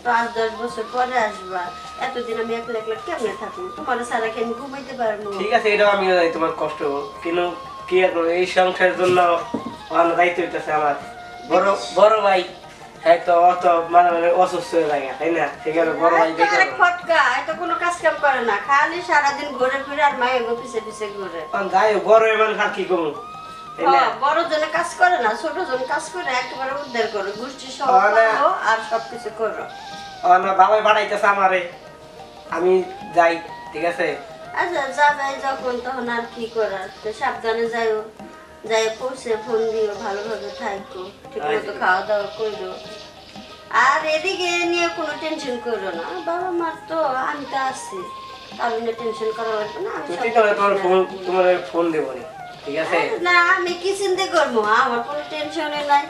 5-10 বছর পরে আসবা, এতদিন আমি একলা একলা কেমনে থাকবো? তোমার সারা কি আমি ঘুমাইতে পারবো? ঠিক আছে, এটাও আমি জানি তোমার কষ্ট, কিন্তু কি আর করবো, এই সংসারের জন্য আমার দায়িত্ব হইতেছে আমার। বড় বড় ভাই হ্যাঁ তো অত মানে অসুস্থ হয়ে যায়, তাই না? সেখানে বড় ভাই দেখে ফটকা এত কোনো কাজ কাম করে না, খালি সারাদিন ঘুরে ফিরে আর মায়ের পিছে পিছে ঘুরে। যাই হোক, বড় মানুষ আর কি করবো, তাই না? বড় জনে কাজ করে না, ছোট জন কাজ করে একেবারে উদ্ধার করো, গোষ্ঠী সহ আর সবকিছু করো। আমার বাবাই বাড়াইতেছে আমারে, আমি যাই, ঠিক আছে? আচ্ছা যাবে যখন তখন আর কি করার, তো সাবধানে যাইও, যাই পৌঁছে ফোন দিও, ভালোভাবে থাকো, ঠিক মতো খাওয়া দাওয়া করো, আর এদিকে নিয়ে কোনো টেনশন করো না। বাবা মার তো আমি তো আছি, কারণ টেনশন করা লাগবে না। তোমার ফোন দেবো, ঠিক আছে? না আমি কি চিন্তা করবো, আমার কোনো টেনশনে নাই।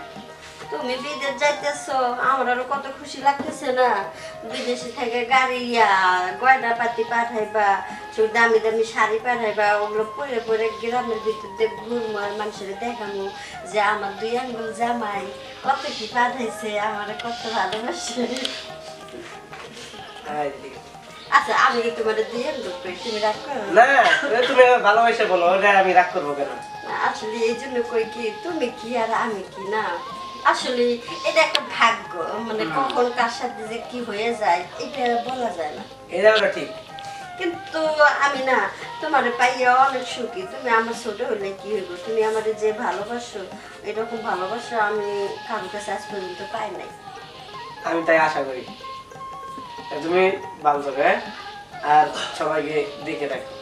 তুমি বিদেশ যাইতেছো, আমার আরো কত খুশি লাগতেছে না। বিদেশে থেকে গাড়ি গয়না পাতি পাঠাইবা, দামি দামি শাড়ি পাঠাইবা, ওগুলো পরে পরে গ্রামের ভিতর দিয়ে ঘুরবো আর মানুষের দেখাবো যে আমার 2 আঙ্গুল জামাই কত কি পাঠাইছে, আমার কত ভালোবাসে। আচ্ছা আমি তোমার 2 আঙ্গুল কই, তুমি রাগ করো না? তুমি ভালোবাসে বলো, আমি রাগ করবো কেন? আসলে এই জন্য কই কি, তুমি কি আর আমি কি না, আসলে এটা একটা ভাগ্য, মানে কখন কার সাথে যে কি হয়ে যায় এটা বলা যায় না। এটা ঠিক, কিন্তু আমি না তোমার পাইয়া অনেক সুখী। তুমি আমার ছোট হলে কি হইব, তুমি আমার যে ভালোবাসো এরকম ভালোবাসা আমি কারোর কাছে আজ পর্যন্ত পাই নাই। আমি তাই আশা করি তুমি ভালো থাকো, আর সবাইকে দেখে রাখো।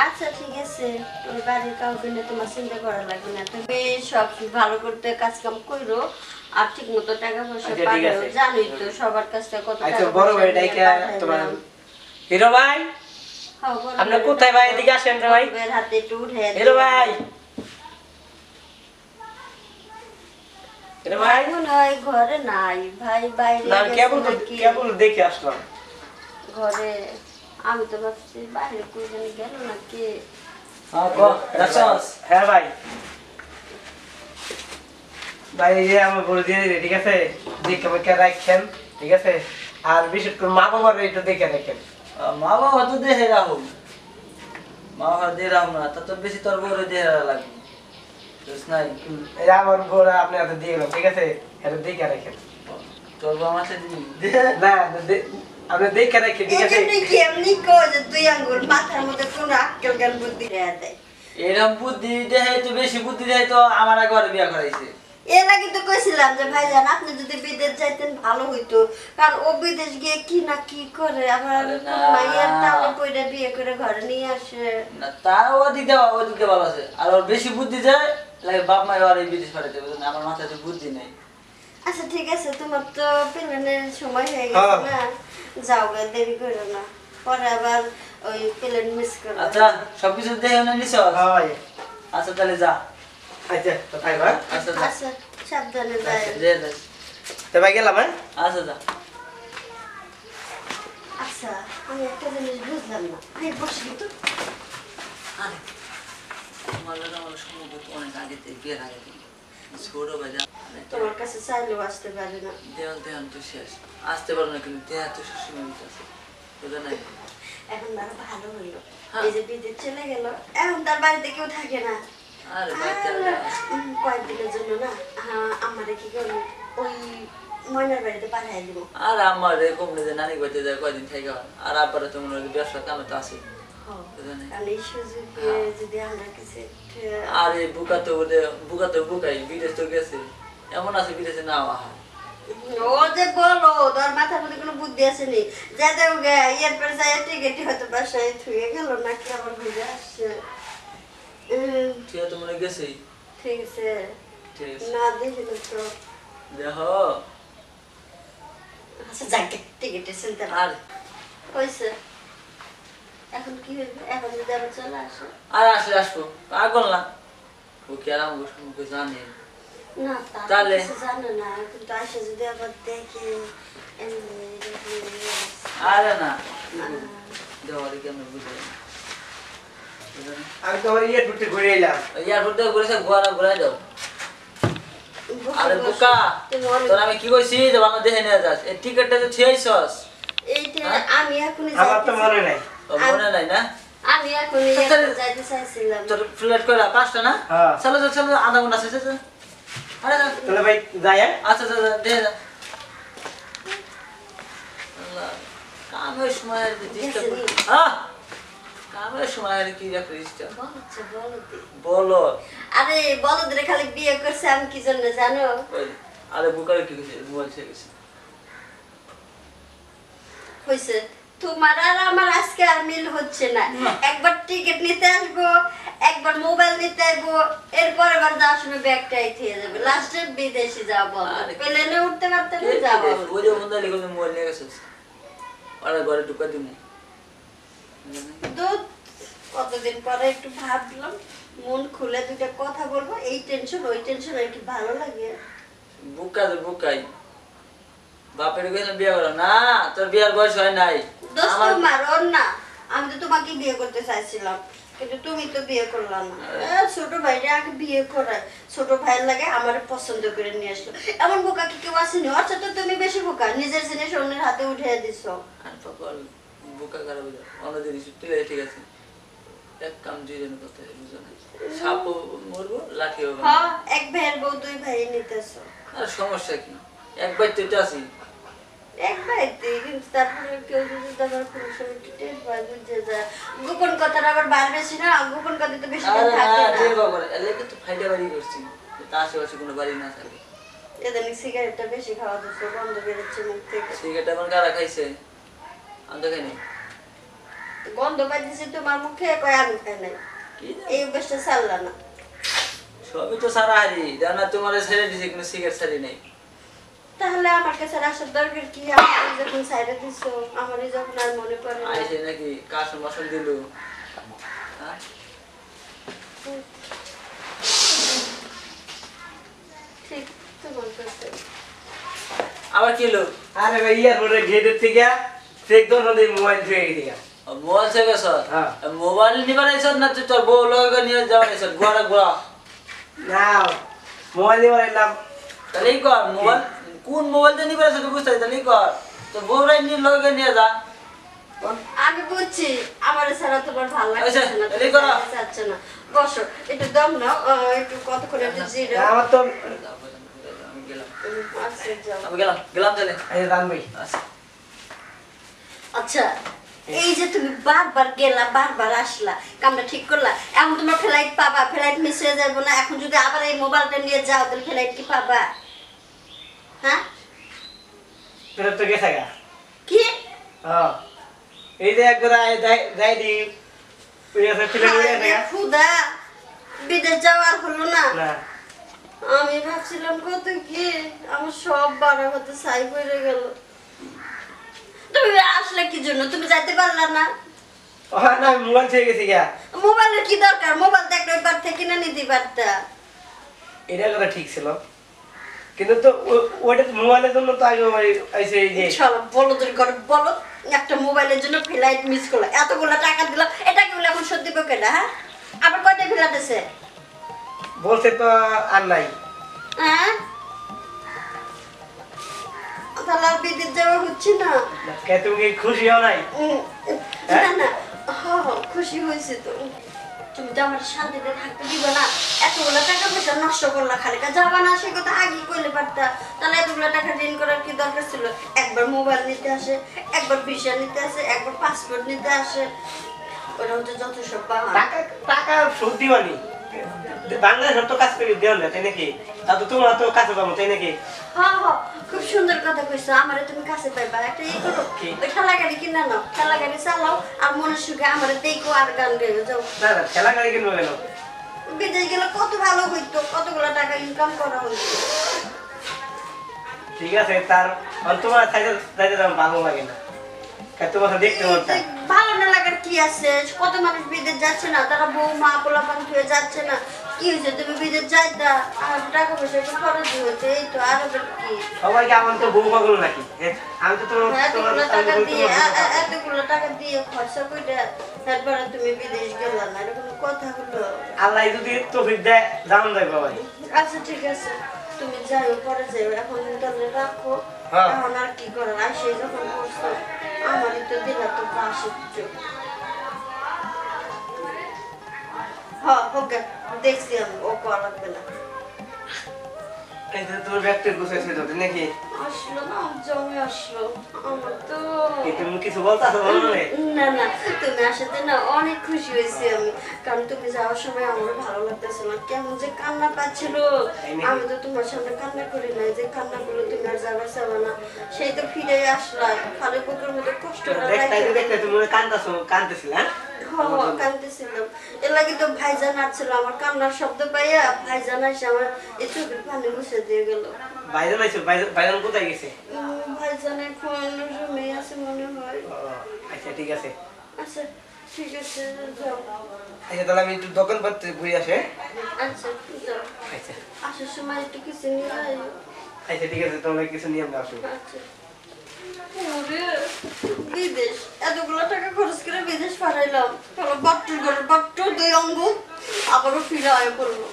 আচ্ছা ঠিক আছে, তুমি বাড়ির কাউকে নিয়ে তোমার চিন্তা করা লাগবে না, তুমি সব ভালো করতে কাজ কাম করো, আর ঠিক মতো টাকা পয়সা পাঠাও। জানোই তো সবার কাছ থেকে কত টাকা বড় ভাই তোমার হিরো ভাই, আপনি কোথায় ভাই? এদিকে আসেন রে ভাই, হাতে একটু উঠে। হিরো ভাই, হিরো ভাই মনে হয় ঘরে নাই, ভাই বাইরে না, কেবল দেখে আসলাম ঘরে। আমি তো ভাবছি বাইরে কই জানি গেল নাকি। হ্যাঁ ভাই, ভাই আমার বলে দিয়ে দিলে, ঠিক আছে? দেখে রাখেন, ঠিক আছে? আর বিশেষ করে মা বাবার একটু দেখে রাখেন। মা বাবা তো দেখে রাখুন, মা বাবা দিয়ে রাখুন না, তা তো বেশি তোর বউরে দেখে লাগবে, নাই? আমার বউরা আপনি হাতে দিয়ে গেলাম, ঠিক আছে? এটা দেখে রাখেন। তোর বউ আমার সাথে না, আপনি দেখে রাখেন, ঠিক আছে? কেমনি কো যে 2 আঙ্গুল মাথার মধ্যে কোন আক্কেল জ্ঞান বুদ্ধি দেয়। এরকম বুদ্ধি দেখে তো, বেশি বুদ্ধি দেখে তো আমার আগে ঘরে বিয়ে করাইছে। এর আগে তো কইছিলাম যে ভাইজান আপনি যদি বিদেশ যাইতেন ভালো হইতো, কারণ ও বিদেশ গিয়ে কি না কি করে, আবার মাইয়ার টাউনে পয়দা বিয়ে করে ঘরে নিয়ে আসে। না তার ওদিকে ভালো আছে, আর ওর বেশি বুদ্ধি যায় লাগে বাপ মায়ের আর এই বিদেশ পাঠাতে, বুঝলেন? আমার মাথায় তো বুদ্ধি নেই। আচ্ছা ঠিক আছে, তোমার তো প্লেনের সময় হয়ে গেছে না, যাও গে, দেরি করো না, পরে আবার ওই প্লেন মিস করো। আচ্ছা সবকিছু দেখে না নিছ? আচ্ছা তাহলে যা। আচ্ছা তো তাই ভাই, আচ্ছা আচ্ছা সাবধানে যাই। তো ভাই গেলাম। হ্যাঁ আচ্ছা যা। আচ্ছা আমি একটা জিনিস বুঝলাম না, এই বসি তো। আরে তোমার সম্ভবত অনেক আগে থেকে বিয়ের আগে থেকে ছোট বাজা তোমার কাছে চাইলেও আসতে পারে না। দেহান তো শেষ, আসতে পারো না, কিন্তু দেহা তো সবসময় আছে, বুঝো নাই? এখন তার ভালো হইলো, এই যে বিদেশ চলে গেল, এখন তার বাড়িতে কেউ থাকে না। আরে কয়েকদিনের জন্য না আমারে কি করবো, ওই ময়নার বাড়িতে পাঠাই দিব। আর আমার এরকম যে নানি বাড়িতে যায় কয়দিন থেকে, আর আব্বারা তো মনে হয় ব্যবসা কামে তো আছে। আর এই বুকা তো বুকাই বিদেশ তো গেছে, এমন আছে বিদেশে না আহা। ও যে বলো তোর মাথার মধ্যে কোনো বুদ্ধি আসেনি, যাতে এরপরে যাই টিকেটি হয়তো বাসায় থুয়ে গেল নাকি আবার ঘুরে আসছে। ঠিক আছে মনে গেছেই, ঠিক আছে ঠিক আছে না দেখিল তো দেখো। আচ্ছা যাকে টিকেটে চিনতে আর হয়েছে, এখন কি হইবে? এখন যদি আবার চলে আসে? আর আসলে আসবো, পাগল না ও কি আর আমার সম্পর্কে জানে না, তাহলে জানে না, কিন্তু আসে যদি আবার দেখে। আরে না দেওয়ারে কেন বুঝে, আমি তো আমার এয়ারপোর্টে ঘুরে এলাম। এয়ারপোর্ট থেকে ঘুরেছে, ঘোরা ঘুরাই দাও। আরে বোকা তোর আমি কি কইছি যে বাংলা দেখে নিয়ে যাস এই টিকেটটা তো থিয়াইছস এইটা আমি এখনই আমার তো মনে নাই। মনে নাই না আমি এখনই যাইতে চাইছিলাম। তোর ফ্ল্যাট কইরা পাঁচটা না হ্যাঁ। চলো চলো চলো আধা ঘন্টা আছে চল আরে যা। তাহলে ভাই যাই হ্যাঁ? আচ্ছা আচ্ছা আচ্ছা, দেখে যা আল্লাহ কামের সময় আর ডিস্টার্ব কামের সময় আর কি রাখ ডিস্টার্ব বলছে বলতে বলো আরে বলদের খালি বিয়ে করছে আমি কি জন্য জানো? ওই, আরে বুকারে কি কইছে মোবাইল ছেড়ে গেছে হইছে তোমার আর আমার আজকে আর মিল হচ্ছে না। একবার টিকিট নিতে আসবো, একবার মোবাইল নিতে আসবো, এরপর এবার যাওয়ার সময় ব্যাগটাই থেকে যাবে। লাস্টে বিদেশে যাবো, প্লেনে উঠতে পারতে না যাবো। ওই যে বন্ধু লিখে মোবাইল নিয়ে গেছিস ওরা ঘরে ঢুকা দিমু দুধ কতদিন পরে একটু ভাবলাম মন খুলে দুইটা কথা বলবো। এই টেনশন ওই টেনশন আর কি ভালো লাগে? বুকা দে বুকাই বাপের কইলে বিয়ে করো না তোর বিয়ার বয়স হয় নাই দোস্ত আমার তোমার ওর না, আমি তো তোমাকে বিয়ে করতে চাইছিলাম কিন্তু তুমি তো বিয়ে করলা না। ছোট ভাইরা আগে বিয়ে করায়, ছোট ভাইয়ের লাগে আমার পছন্দ করে নিয়ে আসলো। এমন বোকা কি কেউ আসেনি? আচ্ছা তো তুমি বেশি বোকা, নিজের জিনিস অন্যের হাতে উঠে দিছো। আর পাগল বুকা খারাপ হয়ে যায় অন্য জিনিস তুই ঠিক আছে এক কাম দুই জন করতে বুঝো না সাপও মরবো লাঠিও হ্যাঁ, এক ভাইয়ের বউ দুই ভাই নিতেছো। আর সমস্যা কি একবার তো এটা আছি এক ভাইতে কিন্তু তারপরে কেউ যদি তোমার কোনো সময় টেট ভাই বুঝে যায়। গোপন কথাটা আবার বার বেশি না, গোপন কথা তো বেশি দিন থাকে না। যে বাবা এলাকা তো ফাইটা বাড়ি করছি তা আশেপাশে কোনো বাড়ি না থাকে এদের সিগারেটটা বেশি খাওয়া দিচ্ছে, বন্ধ বেরোচ্ছে মুখ থেকে। সিগারেট আমার কারা খাইছে আমি তো খাইনি গন্ধ পাইতেছি তোমার মুখে, কয় আমি খাই নাই। কি এই অভ্যাসটা ছাড়লা না। সবই তো সারা হারি জানা তোমার ছেড়ে দিছে কিন্তু সিগারেট ছাড়ি নাই তাহলে আমার কাছে আসার দরকার কি? আমার যখন সাইডে দিছো, আমারই যখন আর মনে পড়ে না। আইসে নাকি কাশন বাসন দিল হ্যাঁ ঠিক তোমার কাছে। আবার কি হলো আরে ভাই এয়ারপোর্টের গেটের থেকে চেক দোনো দিয়ে মোবাইল ছুঁয়ে গেছি। মোবাইল থেকে স্যার হ্যাঁ। মোবাইল নিবার আইছ না তুই তোর বউ লগে নিয়ে যাওয়ার আইছ গোড়া গোড়া না মোবাইল দিয়ে এলাম। তাহলে কর মোবাইল কোন মোবাইল দিয়ে নিবার আইছ তুই বুঝতে তাহলে কর তোর বউরাই নিয়ে লগে নিয়ে যা আমি বুঝছি আমার ছাড়া তোমার ভালো আচ্ছা, লাগছে না, এদিকে করো। চাচ্ছে না। বসো একটু দম নাও, একটু কতক্ষণ একটু জিরো। আমার তো আমি গেলাম আচ্ছা যাও। আমি গেলাম গেলাম তাহলে এই রান ভাই আচ্ছা আচ্ছা এই যে তুমি বারবার গেলা বারবার আসলা, কামটা ঠিক করলা। এখন তোমার ফ্লাইট পাবা, ফ্লাইট মিস হয়ে যাবো না? এখন যদি আবার এই মোবাইলটা নিয়ে যাও তাহলে ফ্লাইট কি পাবা? হ্যাঁ ফেরত তো গেছে গা। কি? হ্যাঁ এই যে একবার যাই দি খুদা বিদেশ যাওয়ার হলো না। না আমি ভাবছিলাম কত কি আমার সব বাড়া হতে সাই পড়ে গেল। তুমি আসলে কি জন্য? তুমি যাইতে পারলা না? ওখানে আমি মোবাইল ছুঁয়ে গেছি গা। মোবাইলের কি দরকার? মোবাইল তো একটা বার থেকে কিনে নিতে পারতা। এটা কথা ঠিক ছিল কিন্তু তো ওইটা মোবাইলের জন্য তো আগে আইসে এই যে চলো বলো তোর ঘরে বলো, একটা মোবাইলের জন্য ফ্লাইট মিস করলো, এতগুলো টাকা দিলাম, এটা কি বলে এখন সত্যি পকেটে? হ্যাঁ আবার কয়টা ফ্লাইট আছে? বলছে তো আর নাই। হ্যাঁ তাহলে আর বিদেশ যাওয়া হচ্ছে না? কে তুমি কি খুশি হও নাই? না না খুশি হয়েছে তো। তুমি তো আমার শান্তিতে থাকতে দিবে না। এতগুলো টাকা পয়সা নষ্ট করলা, খালি যাবা না সে কথা আগে কইলে পারতা। তাহলে এতগুলো টাকা ঋণ করার কি দরকার ছিল? একবার মোবাইল নিতে আসে, একবার ভিসা নিতে আসে, একবার পাসপোর্ট নিতে আসে, ওরা হচ্ছে যত সব বাহানা। টাকা টাকা সুদ দিবানি বাংলাদেশ তো কাজ করে দেওয়া না তাই নাকি? তা তো তোমার তো কাছে পাবো তাই নাকি? হ্যাঁ হ্যাঁ খুব সুন্দর কথা কইছো। আমারে তুমি কাছে পাইবা, একটা ই করো, ওই ঠেলা গাড়ি কিনা নাও, ঠেলা গাড়ি চালাও আর মনের সুখে আমারে দেখো আর গান গাইবে যাও। না না খেলা গাড়ি কিনবো কেন? বিদেশ গেলে কত ভালো হইতো, কতগুলো টাকা ইনকাম করা হইতো। ঠিক আছে তার তোমার চাইতে আমার ভালো লাগে না, তোমার দেখতে মনটা ভালো না লাগার কি আছে? কত মানুষ বিদেশ যাচ্ছে না, তারা বউ মা পোলাপান হয়ে যাচ্ছে না। কি হয়েছে তুমি বিদেশ যাইতা, আর টাকা পয়সা একটু খরচ হয়েছে, এই তো আর কি। সবাইকে আমার তো বউ পাগল নাকি? আমি তো এতগুলো টাকা দিয়ে খরচা করে তারপরে তুমি বিদেশ গেলা না, এটা কোনো কথা হলো? আল্লাহ যদি তৌফিক দেয় জানান যাবে বাবাই। আচ্ছা ঠিক আছে তুমি যাইও পরে যাইও এখন তাহলে রাখো হ্যাঁ। এখন আর কি করার আর সেই যখন করছো আমারই তো দিলা তো পাশে হ্যাঁ হোক গে, দেখছি আমি ও করা লাগবে না এই যে তোর ব্যাগটা গুছাইছে তো নাকি আসলো না জমে আসলো আমার তো এই তুমি কিছু বলতাছো বলো না না তুমি আসাতে না অনেক খুশি হয়েছি আমি কারণ তুমি যাওয়ার সময় আমার ভালো লাগতেছিল না কেমন যে কান্না পাচ্ছিল আমি তো তোমার সামনে কান্না করি নাই যে কান্না করলে তুমি আর যাবার চাবে না সেই তো ফিরে আসলা খালি বুকের মধ্যে কষ্টটা দেখতে তুমি কান্দতেছিল হ্যাঁ কান্দতেছিলাম এর লাগে তো ভাইজান আসছিল আমার কান্নার শব্দ পাইয়া ভাইজান এসে আমার এই চোখের পানি মুছে দিয়ে গেল ভাইজান আইছো ভাইজান কোথায় গেছে ভাইজান এখন রুমে আছে মনে হয় আচ্ছা ঠিক আছে আচ্ছা ঠিক আছে যাও আচ্ছা তাহলে আমি একটু দোকান পাতে ঘুরে আসে আচ্ছা যাও আচ্ছা আসার সময় একটু কিছু নিয়ে যাই আচ্ছা ঠিক আছে তোমরা কিছু নিয়ে আমরা আসবো আচ্ছা ওরে, বিদেশ এতগুলো টাকা খরচ করে বিদেশ পাঠাইলাম তাহলে বাট্টুর ঘরে বাট্টুর দুই অঙ্গ আবারও ফিরে আয় করলো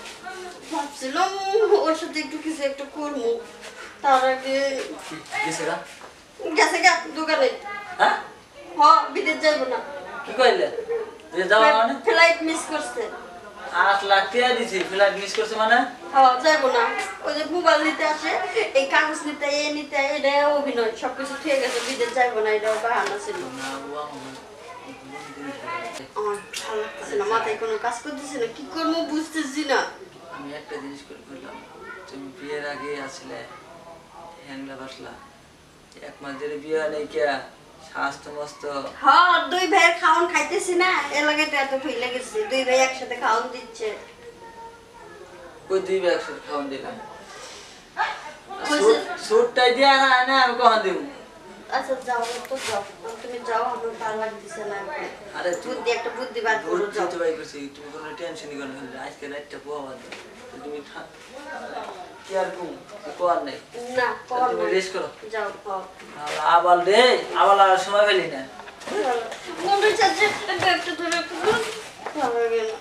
ভাবছিলাম ওর সাথে একটু কিছু একটা করবো তার আগে গেছে গা গেছে গা দোকানে হ্যাঁ হ বিদেশ যাইবো না কি কইলে যে যাওয়া মানে ফ্লাইট মিস করছে 8 লাখ টাকা দিছি ফ্লাইট মিস করছে মানে হ্যাঁ যাইবো না ওই যে মোবাইল নিতে আসে এই কাগজ নিতে এ নিতে এটা অভিনয় সবকিছু ঠিক আছে বিদেশ যাইবো না এটা বাহানা ছিল না ও আমার আমার ভালো লাগতেছে না মাথায় কোনো কাজ করতেছে না কি করবো বুঝতেছি না আমি একটা জিনিস করে করলাম তুমি বিয়ের আগে আসলে হ্যাংলা বাসলা 1 মাস ধরে বিয়ে নেই কে স্বাস্থ্য মস্ত হ্যাঁ দুই ভাইয়ের খাওয়ান খাইতেছি না এর লাগে তো এত ভুল লেগেছে দুই ভাই একসাথে খাওয়ান দিচ্ছে ওই 2 ব্যাগ সুট খাওয়ান দিলাম কইছে, সুটটাই দিয়া না না আমি কখন দিব আচ্ছা যাও তো যাও তুমি যাও আমার ভালো লাগতেছে না এখন। আরে বুদ্ধি একটা বুদ্ধি বার করো যাও বুঝতে পাই করছি তুমি কোনো টেনশনই করো না আজকে রাতটা পোহাবার দাও তুমি কি আর কোয়ার নেই না কর তুমি রেস্ট করো যাও কর আবার রে আবার আর সময় পেলি না মনে চাচ্ছে ব্যাগটা ধরে একটু ভালো লাগে না